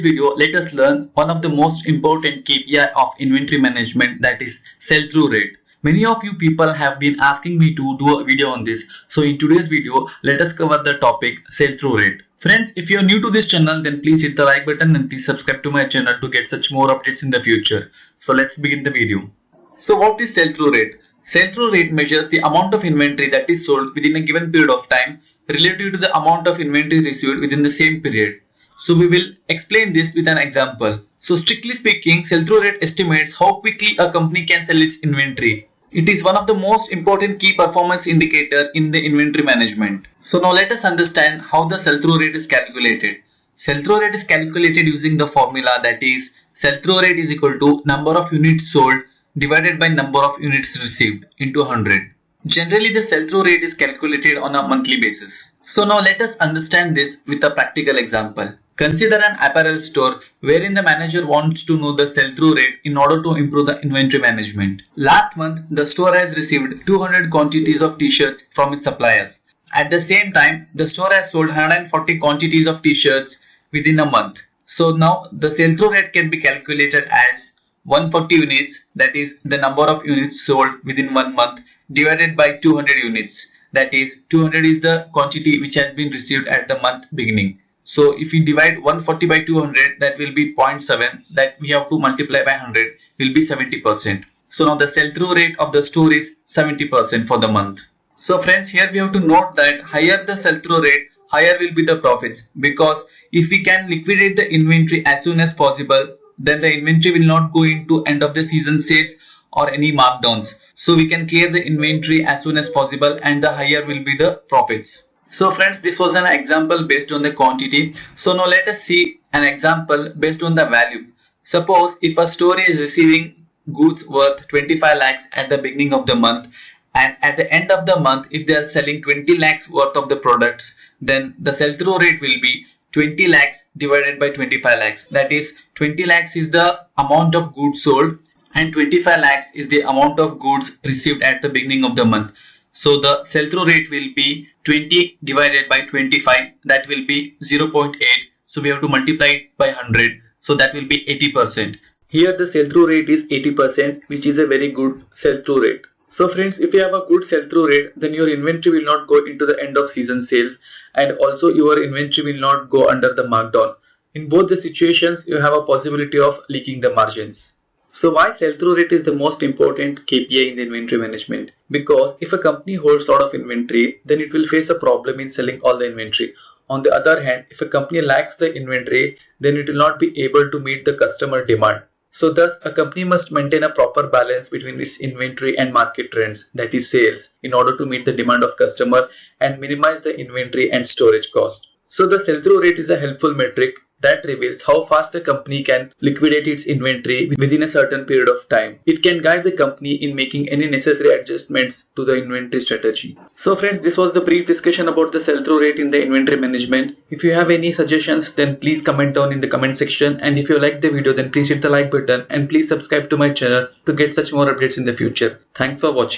Video, let us learn one of the most important KPI of inventory management, that is sell-through rate. Many of you people have been asking me to do a video on this. So in today's video, let us cover the topic sell-through rate. Friends, if you are new to this channel, then please hit the like button and please subscribe to my channel to get such more updates in the future. So let's begin the video. So what is sell-through rate? Sell-through rate measures the amount of inventory that is sold within a given period of time relative to the amount of inventory received within the same period. So we will explain this with an example. So strictly speaking, sell-through rate estimates how quickly a company can sell its inventory. It is one of the most important key performance indicator in the inventory management. So now let us understand how the sell-through rate is calculated. Sell-through rate is calculated using the formula, that is sell-through rate is equal to number of units sold divided by number of units received into 100. Generally, the sell-through rate is calculated on a monthly basis. So now let us understand this with a practical example. Consider an apparel store wherein the manager wants to know the sell-through rate in order to improve the inventory management. Last month, the store has received 200 quantities of t-shirts from its suppliers. At the same time, the store has sold 140 quantities of t-shirts within a month. So now the sell-through rate can be calculated as 140 units, that is the number of units sold within 1 month, divided by 200 units, that is 200 is the quantity which has been received at the month beginning. So if we divide 140 by 200, that will be 0.7, that we have to multiply by 100 will be 70%. So now the sell-through rate of the store is 70% for the month. So friends, here we have to note that higher the sell-through rate, higher will be the profits, because if we can liquidate the inventory as soon as possible, then the inventory will not go into end of the season sales or any markdowns. So we can clear the inventory as soon as possible and the higher will be the profits. So friends, this was an example based on the quantity. So now let us see an example based on the value. Suppose if a store is receiving goods worth 25 lakhs at the beginning of the month, and at the end of the month if they are selling 20 lakhs worth of the products, then the sell-through rate will be 20 lakhs divided by 25 lakhs. That is 20 lakhs is the amount of goods sold and 25 lakhs is the amount of goods received at the beginning of the month. So the sell-through rate will be 20 divided by 25, that will be 0.8. So we have to multiply it by 100. So that will be 80%. Here the sell-through rate is 80%, which is a very good sell-through rate. So friends, if you have a good sell-through rate, then your inventory will not go into the end of season sales, and also your inventory will not go under the markdown. In both the situations, you have a possibility of leaking the margins. So why sell-through rate is the most important KPI in the inventory management? Because if a company holds a lot of inventory, then it will face a problem in selling all the inventory. On the other hand, if a company lacks the inventory, then it will not be able to meet the customer demand. So thus, a company must maintain a proper balance between its inventory and market trends, that is sales, in order to meet the demand of customer and minimize the inventory and storage cost. So the sell-through rate is a helpful metric that reveals how fast the company can liquidate its inventory within a certain period of time. It can guide the company in making any necessary adjustments to the inventory strategy. So friends, this was the brief discussion about the sell-through rate in the inventory management. If you have any suggestions, then please comment down in the comment section, and if you like the video, then please hit the like button and please subscribe to my channel to get such more updates in the future. Thanks for watching.